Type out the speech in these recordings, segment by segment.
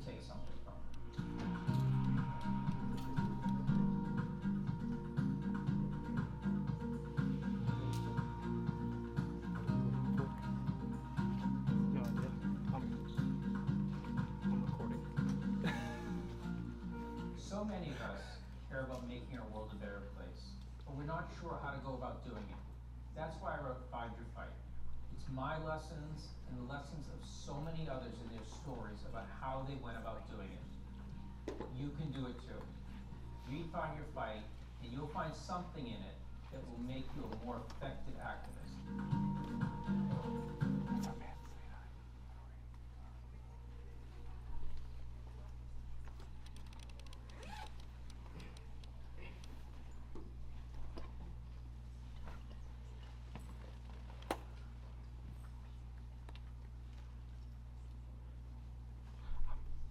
take something from it. No idea. I'm recording. So many of us care about making our world a better place, but we're not sure how to go about doing it. That's why I wrote Find Your Fight. It's my lessons and the lessons of so many others in their stories about how they went about doing it. You can do it too. Read Find Your Fight, and you'll find something in it that will make you a more effective activist.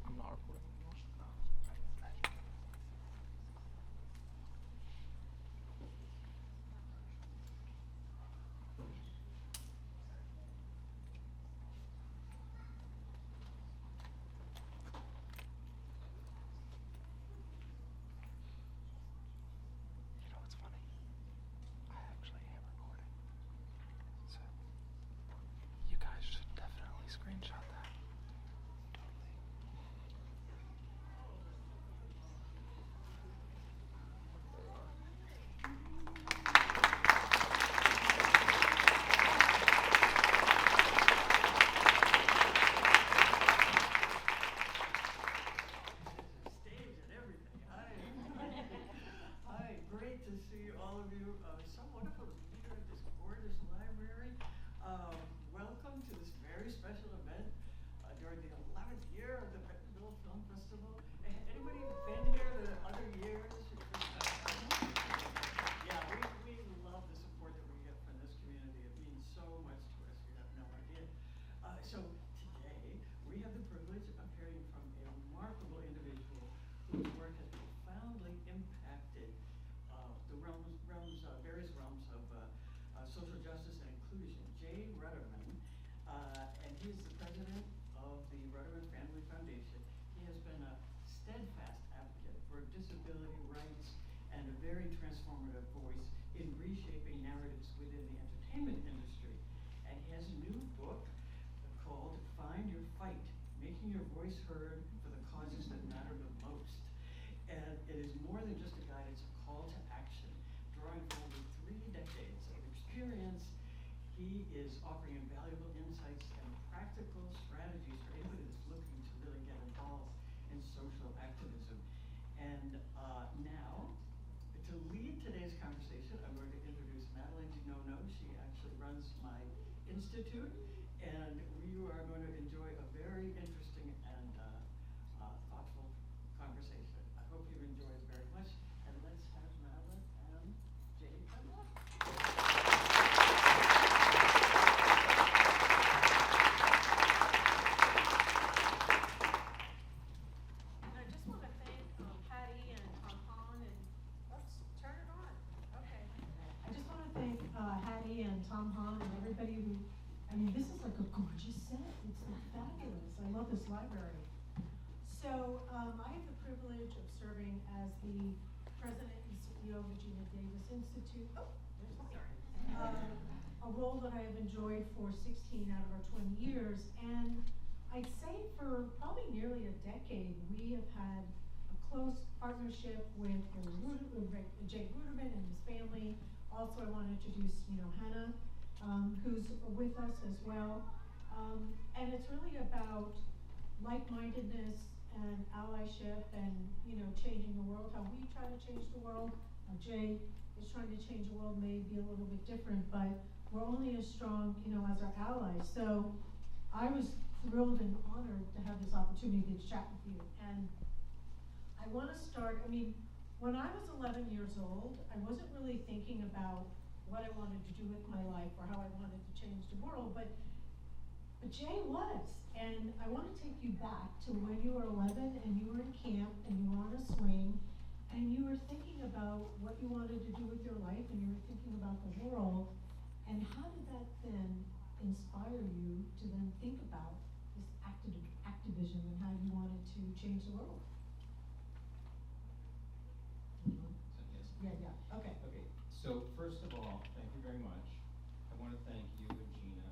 I'm not recording anymore. You know what's funny? I actually am recording. So you guys should definitely screenshot that. Totally. Stage and everything. Hi, great to see all of you. So wonderful to be here at this gorgeous library. Welcome to this very special event during the 11th year of the Bentonville Film Festival. Anybody been here the other years? Yeah, we love the support that we get from this community. It means so much to us. You have no idea. So today we have the privilege of hearing from a remarkable individual whose work has profoundly impacted various realms of social justice and inclusion. Jay Rudderman, and he is the president of the Rudderman Family Foundation. He has been a steadfast advocate for disability rights and a very transformative voice in reshaping narratives within the entertainment industry. And he has a new book called Find Your Fight, Making Your Voice Heard for the Causes That Matter the Most. And it is more than just a guide, it's a call to action. Drawing from over 3 decades of experience, he is offering invaluable insights and practical strategies for anybody that's looking to really get involved in social activism. And now, to lead today's conversation, I'm going to introduce Madeline Ginono. She actually runs my institute, and we are going to enjoy a very interesting and thoughtful conversation. I hope you enjoy it very much, and let's have Madeline and Jay come up. And I just want to thank Patty and Tom Hahn and let's turn it on. Okay. I just want to thank Hattie and Tom Hahn and everybody who, I mean, this is like a gorgeous set. It's fabulous. I love this library. So I have the privilege of serving as the president and CEO of the Gina Davis Institute. Oh, there's sorry. A role that I have enjoyed for 16 out of our 20 years. And I'd say for probably nearly a decade, we have had a close partnership with Jay Ruderman and his family. Also, I want to introduce, Hannah, who's with us as well. And it's really about like-mindedness and allyship and, changing the world, how we try to change the world. Jay is trying to change the world, may be a little bit different, but we're only as strong, as our allies. So I was thrilled and honored to have this opportunity to chat with you. And I want to start, when I was 11 years old, I wasn't really thinking about what I wanted to do with my life or how I wanted to change the world, but Jay was. And I want to take you back to when you were 11 and you were in camp and you were on a swing and you were thinking about what you wanted to do with your life and you were thinking about the world. And how did that then inspire you to then think about this activism activism and how you wanted to change the world. Yes. Yeah, okay. Okay, so first of all, thank you very much. I want to thank you and Gina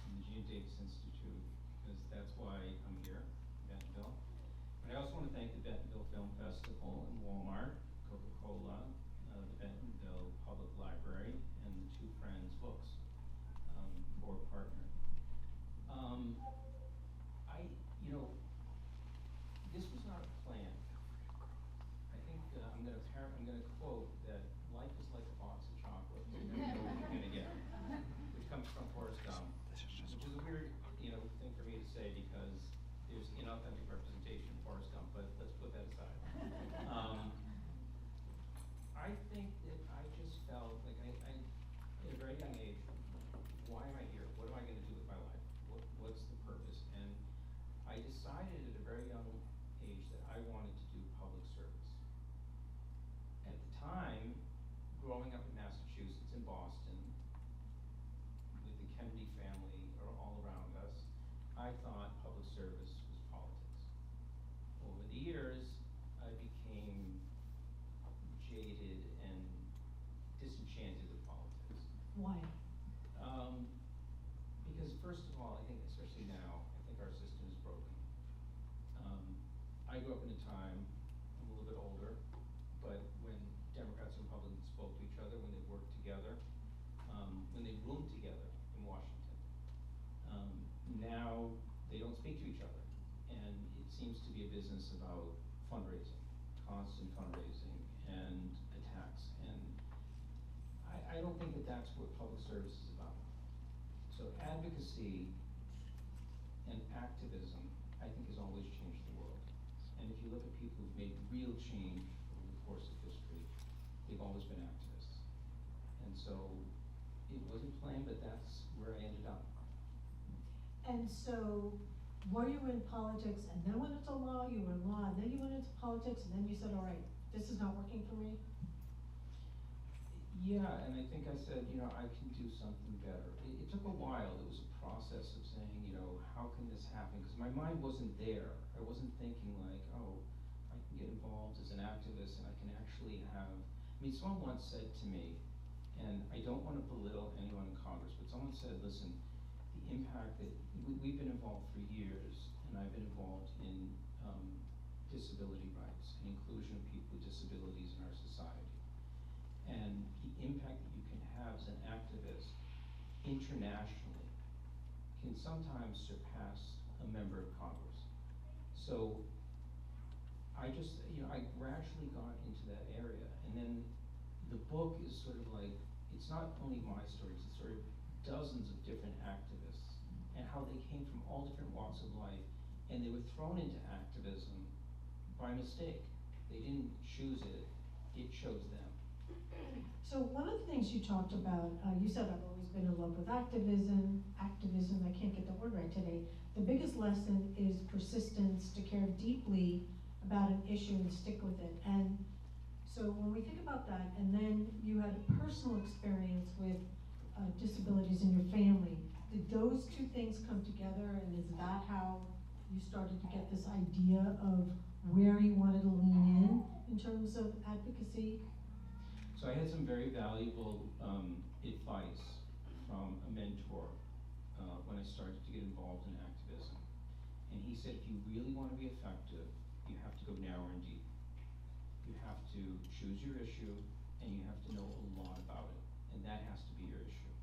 and the Gina Davis Institute, because that's why I'm here, Bentonville. But I also want to thank the Bentonville Film Festival and Walmart, Coca-Cola, the Bentonville Public Library, and the Two Friends Books for partnering. This was not a plan. I think I'm going to quote that life is like a box of chocolates. You never know what you're going to get, which comes from Forrest Gump, which is a weird, thing for me to say because there's inauthentic representation of Forrest Gump, but let's put that aside. I think that I just felt like I at a very young age, why am I here? What am I going to do with my life? What's the purpose? And I decided at a very young age that I wanted to do public service. At the time, growing up in Massachusetts, in Boston, with the Kennedy family all around us, I thought public service was politics. Over the years, I became jaded and disenchanted with politics. Why? Because first of all, I think, especially now, I think our system is broken. I grew up in a time, I'm a little bit older, but when Democrats and Republicans spoke to each other, when they worked together, when they roomed together in Washington. Now, they don't speak to each other, and it seems to be a business about fundraising, constant fundraising, and attacks, and I don't think that that's what public service is about. So advocacy and activism, I think, has always changed the world. And if you look at people who've made real change over the course of history, they've always been activists. And so it wasn't planned, but that's where I ended up. And so, were you in politics and then went into law, you were in law, and then you went into politics, and then you said, all right, this is not working for me? Yeah, and I think I said, I can do something better. It took a while. It was a process of saying, how can this happen? Because my mind wasn't there. I wasn't thinking like, oh, I can get involved as an activist and I can actually have, someone once said to me, and I don't want to belittle anyone in Congress, but someone said, listen, the impact that, we've been involved for years, and I've been involved in disability rights and inclusion of people with disabilities in our society. And the impact that you can have as an activist internationally can sometimes surpass a member of Congress. So I just, I gradually got into that area, and then the book is sort of like, it's not only my stories, it's sort of dozens of different activists and how they came from all different walks of life, and they were thrown into activism by mistake. They didn't choose it, it chose them. So one of the things you talked about, you said I've always been in love with activism, I can't get the word right today. The biggest lesson is persistence, to care deeply about an issue and stick with it. And so when we think about that, and then you had a personal experience with disabilities in your family, did those two things come together, and is that how you started to get this idea of where you wanted to lean in terms of advocacy? So I had some very valuable advice from a mentor when I started to get involved in activism. And he said, if you really want to be effective, you have to go narrow and deep. You have to choose your issue, and you have to know a lot about it, and that has to be your issue.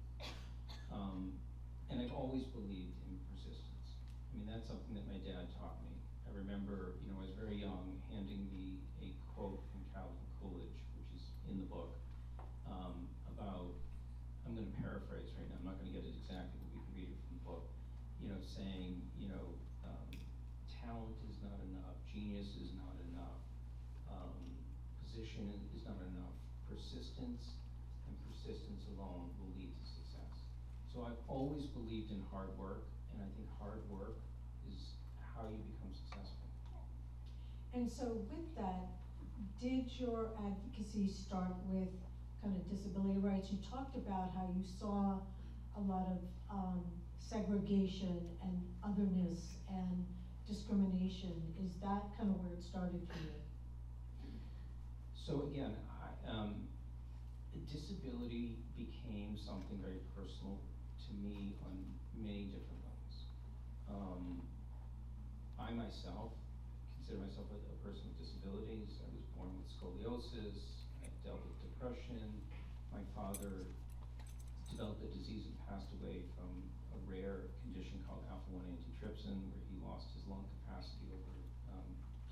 And I've always believed in persistence. That's something that my dad taught me. I remember, I was very young, handing me a quote from Calvin Coolidge, which is in the book, about, I'm going to paraphrase right now, I'm not going to get it exactly, but we can read it from the book, saying, talent is not enough, genius is not enough, position is not enough, persistence and persistence alone will lead to success. So I've always believed in hard work, and I think hard work is how you become successful. And so with that, did your advocacy start with kind of disability rights? You talked about how you saw a lot of segregation and otherness and discrimination, is that kind of where it started for you? So again, disability became something very personal to me on many different levels. I myself consider myself a person with disabilities. I was born with scoliosis. I dealt with depression. My father developed a disease and passed away from a rare condition called alpha-1 antitrypsin, where he lost his lung capacity over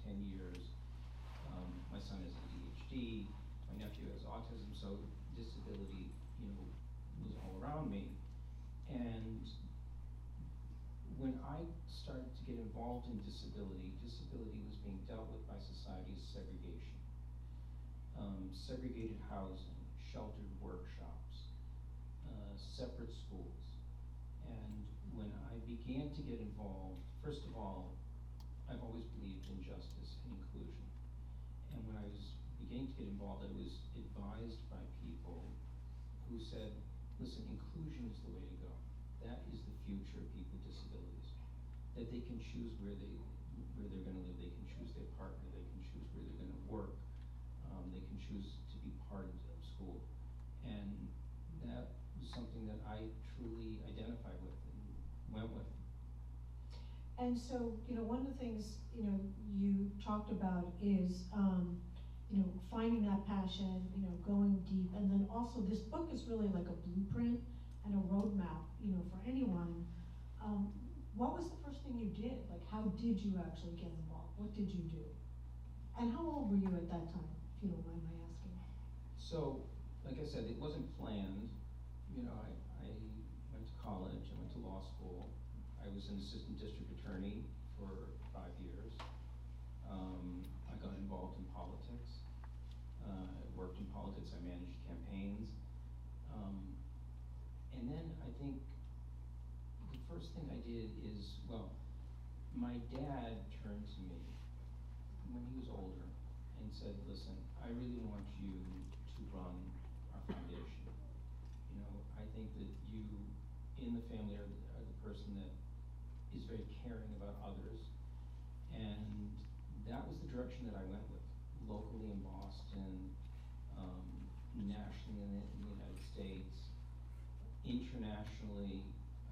10 years. My son has ADHD. My nephew has autism. So disability, was all around me. And when I started to get involved in disability, disability was being dealt with by society as segregation. Segregated housing, sheltered workshops, separate schools. And when I began to get involved, first of all, I've always believed in justice and inclusion. And when I was beginning to get involved, I was advised by people who said, listen, inclusion is the way to go. That is the future of people with disabilities. That they can choose where they're gonna live, they can choose their partner, they can choose where they're gonna work, they can choose to be part of school. And that was something that I truly identified with and went with. And so, one of the things, you talked about is, finding that passion, going deep, and then also this book is really like a blueprint and a roadmap, for anyone. What was the first thing you did? Like, how did you actually get involved? What did you do? And how old were you at that time, if you don't mind my asking? So, like I said, it wasn't planned. I went to college, I went to law school. I was an assistant district attorney for 5 years. I got involved in politics. I worked in politics, I managed campaigns. And then I think the first thing I did is, my dad turned to me when he was older and said, listen, I really want you to run our foundation. I think that you in the family are the person that is very caring about others. And that was the direction that I went with, locally in Boston, nationally in the United States, internationally.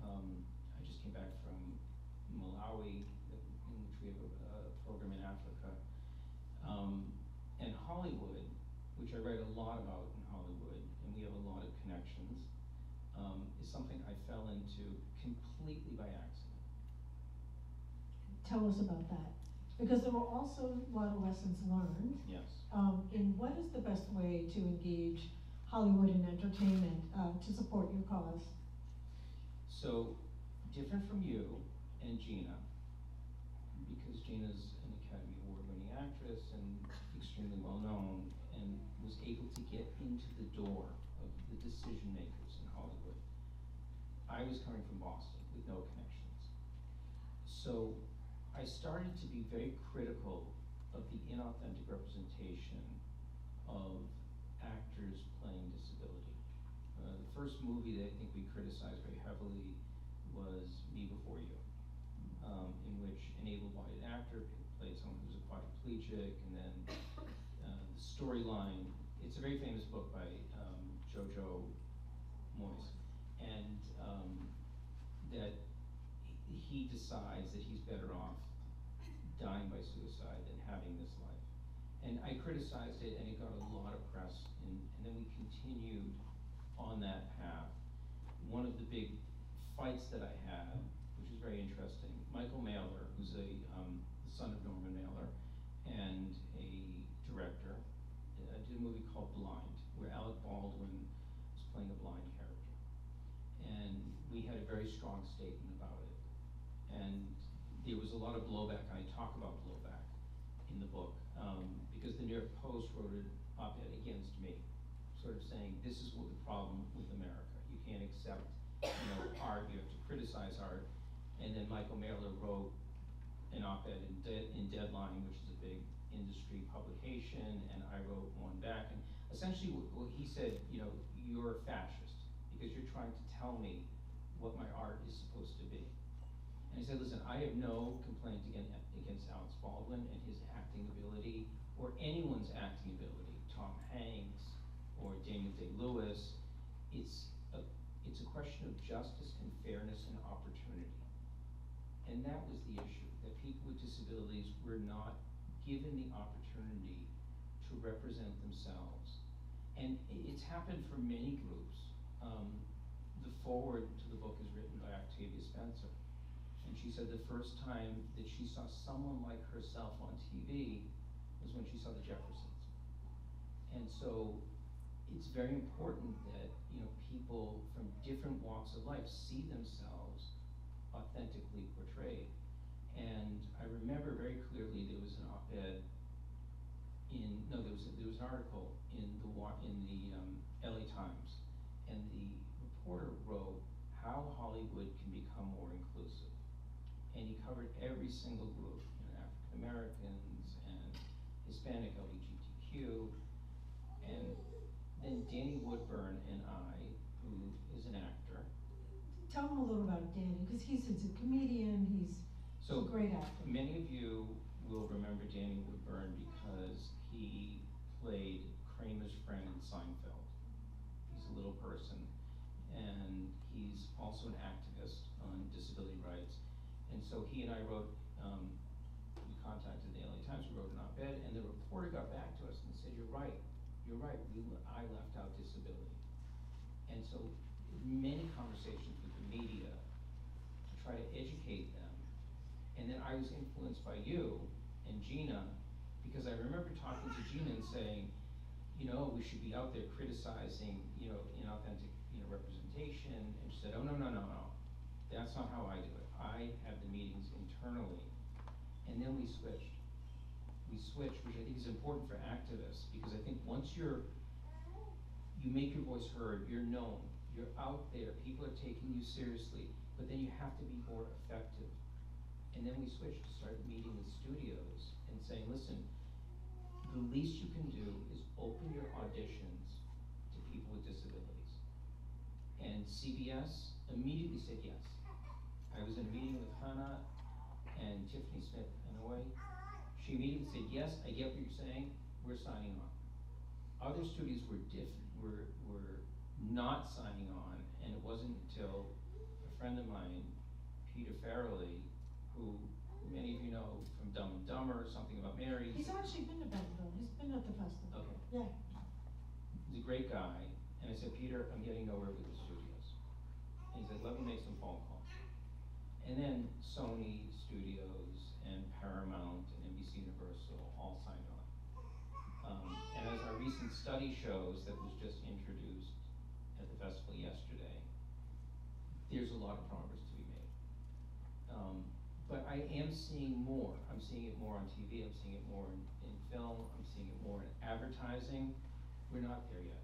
I just came back from Malawi, in which we have a program in Africa. And Hollywood, which I write a lot about in Hollywood, and we have a lot of connections, is something I fell into completely by accident. Tell us about that. Because there were also a lot of lessons learned. Yes. In what is the best way to engage Hollywood and entertainment to support your cause? So, different from you and Gina, because Gina's an Academy Award-winning actress and extremely well-known, and was able to get into the door of the decision makers in Hollywood. I was coming from Boston with no connections. So I started to be very critical of the inauthentic representation of actors playing disability. The first movie that I think we criticized very heavily was Me Before You, in which an able-bodied actor played someone who's a quadriplegic, and then the storyline, it's a very famous book by Jojo Moyes, and that he decides that he's better off dying by suicide than having this life. And I criticized it, and it got a lot of press, and then we continued on that path. One of the big fights that I had, which is very interesting, Michael Mailer, who's the son of Norman Mailer, and a director, did a movie called Blind, where Alec Baldwin was playing a blind character. And we had a very strong statement about it. And there was a lot of blowback, and I talk about blowback in the book, because the New York Post wrote an op-ed against me, sort of saying, this is what the problem with America. You can't accept, art, you have to criticize art. And then Michael Mailer wrote an op-ed in Deadline, which is a big industry publication, and I wrote one back. And essentially what he said, you're a fascist, because you're trying to tell me what my art is supposed to be. And I said, listen, I have no complaint against Alex Baldwin and his acting ability, or anyone's acting ability, Tom Hanks, or Daniel Day-Lewis. It's a question of justice and fairness and opportunity. And that was the issue, that people with disabilities were not given the opportunity to represent themselves. And it's happened for many groups. The foreword to the book is written by Octavia Spencer. And she said the first time that she saw someone like herself on TV was when she saw the Jeffersons. And so it's very important that, you know, people from different walks of life see themselves authentically portrayed. And I remember very clearly there was an op-ed there was an article in the LA Times, and the reporter wrote how Hollywood can become more inclusive. And he covered every single group, you know, African Americans and Hispanic, LGBTQ, and then Danny Woodburn and I, who is an actor. Tell him a little about Danny, because he's a comedian, he's a great actor. Many of you will remember Danny Woodburn because he played Kramer's friend in Seinfeld. He's a little person, and he's also an activist on disability rights. And so he and I wrote, we contacted the LA Times, we wrote an op-ed, and the reporter got back to us and said, you're right, I left out disability. And so many conversations with the media to try to educate them. And then I was influenced by you and Gina, because I remember talking to Gina and saying, you know, we should be out there criticizing, you know, inauthentic, you know, representation. And she said, oh, no. That's not how I do it. I have the meetings internally. And then we switched. Which I think is important for activists, because I think once you make your voice heard, you're known, you're out there, people are taking you seriously, but then you have to be more effective. And then we switched to start meeting with studios and saying, listen, the least you can do is open your auditions to people with disabilities. And CBS immediately said yes. I was in a meeting with Hannah and Tiffany Smith-Hanoi. She immediately said, yes, I get what you're saying, we're signing on. Other studios were not signing on, and it wasn't until a friend of mine, Peter Farrelly, who many of you know from Dumb and Dumber, Something About Mary. He's actually been to Bentonville, he's been at the festival. Okay. Yeah. He's a great guy, and I said, Peter, I'm getting nowhere with the studios. And he said, let me make some phone calls. And then Sony Studios and Paramount and NBC Universal all signed on. And as our recent study shows that was just introduced at the festival yesterday, there's a lot of progress to be made. But I am seeing more. I'm seeing it more on TV, I'm seeing it more in film, I'm seeing it more in advertising. We're not there yet.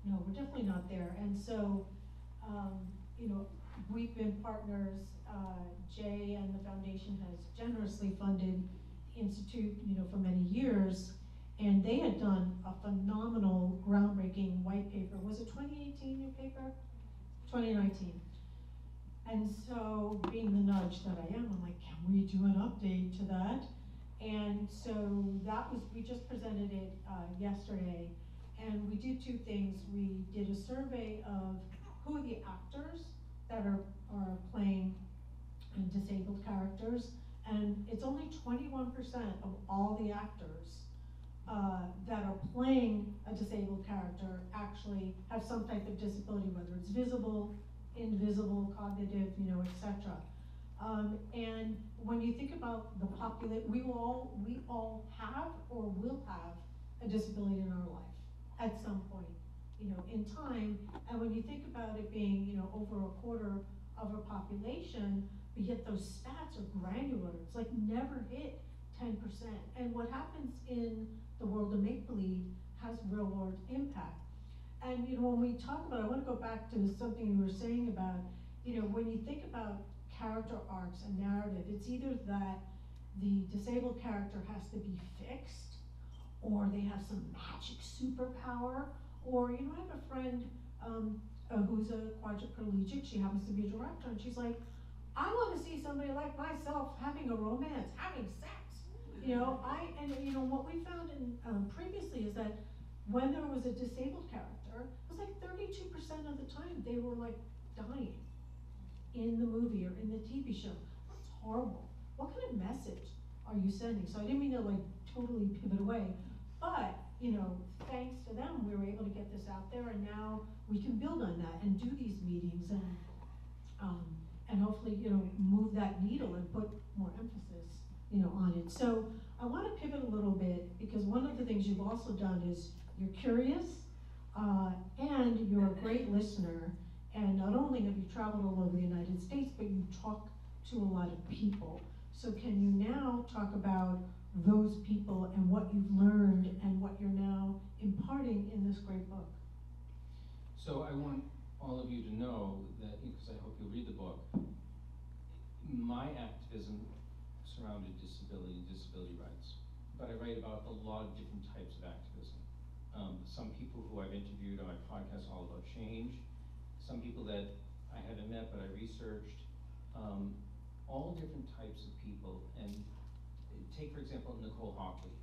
No, we're definitely not there. And so, you know, we've been partners. Jay and the foundation has generously funded the Institute, you know, for many years. And they had done a phenomenal, groundbreaking white paper. Was it 2018, your paper? 2019. And so, being the nudge that I am, I'm like, can we do an update to that? And so we just presented it yesterday. And we did two things. We did a survey of who are the actors that are playing disabled characters, and it's only 21% of all the actors that are playing a disabled character actually have some type of disability, whether it's visible, invisible, cognitive, you know, etc. And when you think about the population, we all have or will have a disability in our life at some point, you know, in time. And when you think about it being, you know, over a quarter of our population, but yet those stats are granular. It's like never hit 10%. And what happens in the world of make-believe has real world impact. And, you know, when we talk about, I want to go back to something you were saying about, you know, when you think about character arcs and narrative, it's either that the disabled character has to be fixed, or they have some magic superpower, or, you know, I have a friend who's a quadriplegic. She happens to be a director, and she's like, I wanna see somebody like myself having a romance, having sex. You know, what we found in, previously is that when there was a disabled character, it was like 32% of the time they were like dying in the movie or in the TV show. That's horrible. What kind of message are you sending? So I didn't mean to like totally pivot away, but thanks to them, we were able to get this out there, and now we can build on that and do these meetings and hopefully move that needle and put more emphasis on it. So I want to pivot a little bit, because one of the things you've also done is you're curious and you're a great listener. And not only have you traveled all over the United States, but you talk to a lot of people. So can you now talk about those people and what you've learned and what you're now imparting in this great book? So I want all of you to know that, because I hope you'll read the book, my activism surrounded disability and disability rights. But I write about a lot of different types of activism. Some people who I've interviewed on my podcast, All About Change, some people that I haven't met but I researched, all different types of people. And take, for example, Nicole Hockley.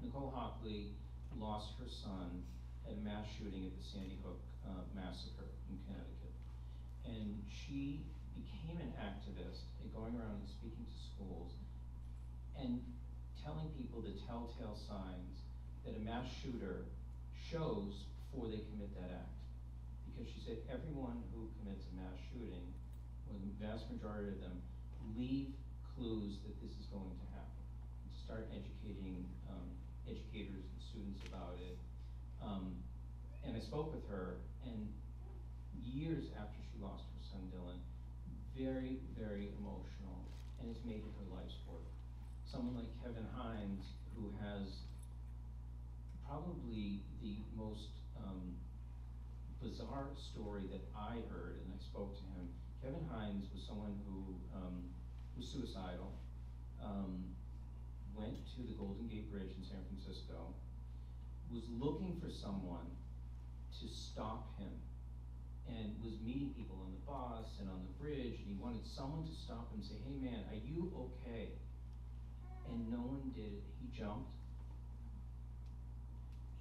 Nicole Hockley lost her son at a mass shooting at the Sandy Hook massacre in Connecticut. And she became an activist and going around and speaking to schools and telling people the telltale signs that a mass shooter shows before they commit that act. Because she said everyone who commits a mass shooting, or the vast majority of them, leave clues that this is going to happen. To start educating educators and students about it. And I spoke with her, and years after she lost her son Dylan, very, very emotional, and it's made it her life's work. Someone like Kevin Hines, who has probably the most bizarre story that I heard, and I spoke to him. Kevin Hines was someone who was suicidal, went to the Golden Gate Bridge in San Francisco, was looking for someone to stop him, and was meeting people on the bus and on the bridge, and he wanted someone to stop him and say, hey man, are you okay? And no one did it. He jumped.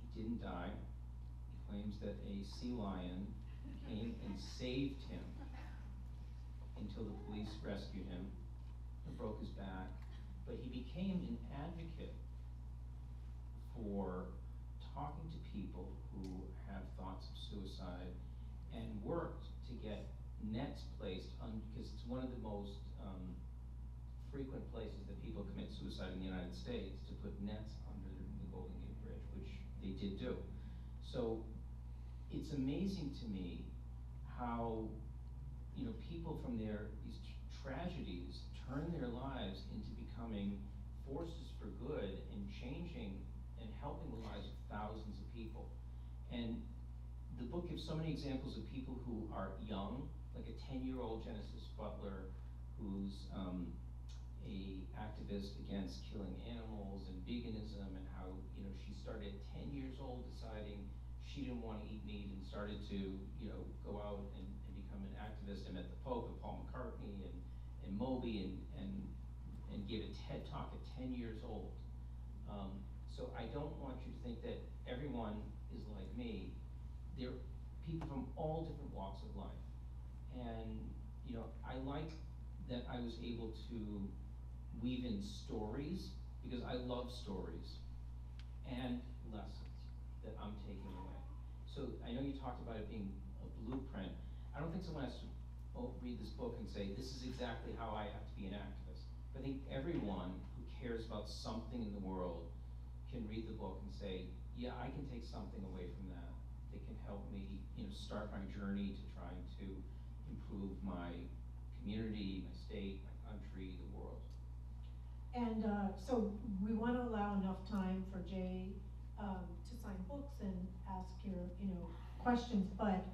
He didn't die. He claims that a sea lion came and saved him until the police rescued him and broke his back. But he became an advocate for talking to people who have thoughts of suicide, and worked to get nets placed on, because it's one of the most frequent places that people commit suicide in the United States, to put nets under the Golden Gate Bridge, which they did do. So it's amazing to me how people from these tragedies turn their lives into becoming forces for good and changing and helping the lives of thousands of people. And the book gives so many examples of people who are young, like a 10-year-old Genesis Butler, who's a activist against killing animals and veganism, and how she started at 10 years old deciding she didn't want to eat meat, and started to go out and become an activist, and met the Pope and Paul McCartney and Moby, and gave a TED Talk at 10 years old. So I don't want you to think that everyone is like me. There are people from all different walks of life. And I like that I was able to weave in stories, because I love stories, and lessons that I'm taking away. So I know you talked about it being a blueprint. I don't think someone has to read this book and say, this is exactly how I have to be an activist. But I think everyone who cares about something in the world can read the book and say, yeah, I can take something away from that can help me start my journey to trying to improve my community, my state, my country, the world. And so we want to allow enough time for Jay to sign books and ask your questions, but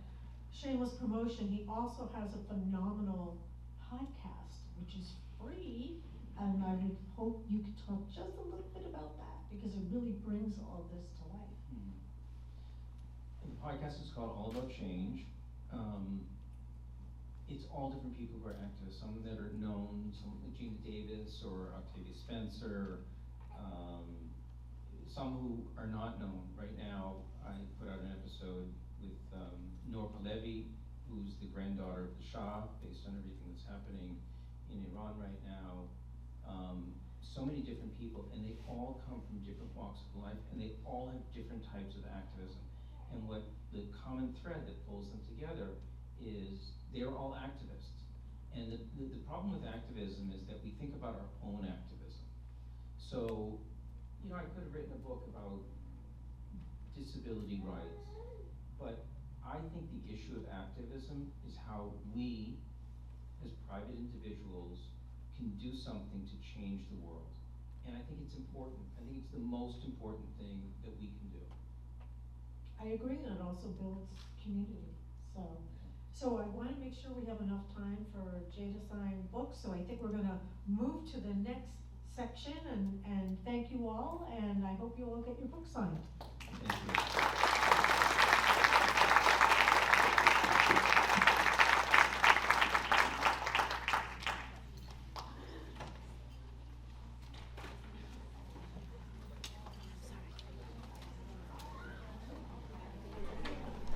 shameless promotion, he also has a phenomenal podcast, which is free, and I would hope you could talk just a little bit about that, because it really brings all this to life. The podcast is called All About Change. it's all different people who are activists, some that are known, some like Gina Davis or Octavia Spencer, some who are not known. Right now, I put out an episode with Noor Pahlavi, who's the granddaughter of the Shah, based on everything that's happening in Iran right now. So many different people, and they all come from different walks of life, and they all have different types of activism. And what the common thread that pulls them together is they're all activists. And the problem with activism is that we think about our own activism. So, you know, I could have written a book about disability rights, but I think the issue of activism is how we, as private individuals, can do something to change the world. And I think it's important. I think it's the most important thing that we can do. I agree, and it also builds community, so I wanna make sure we have enough time for Jay to sign books, so I think we're gonna move to the next section, and thank you all, and I hope you all get your book signed. Thank you.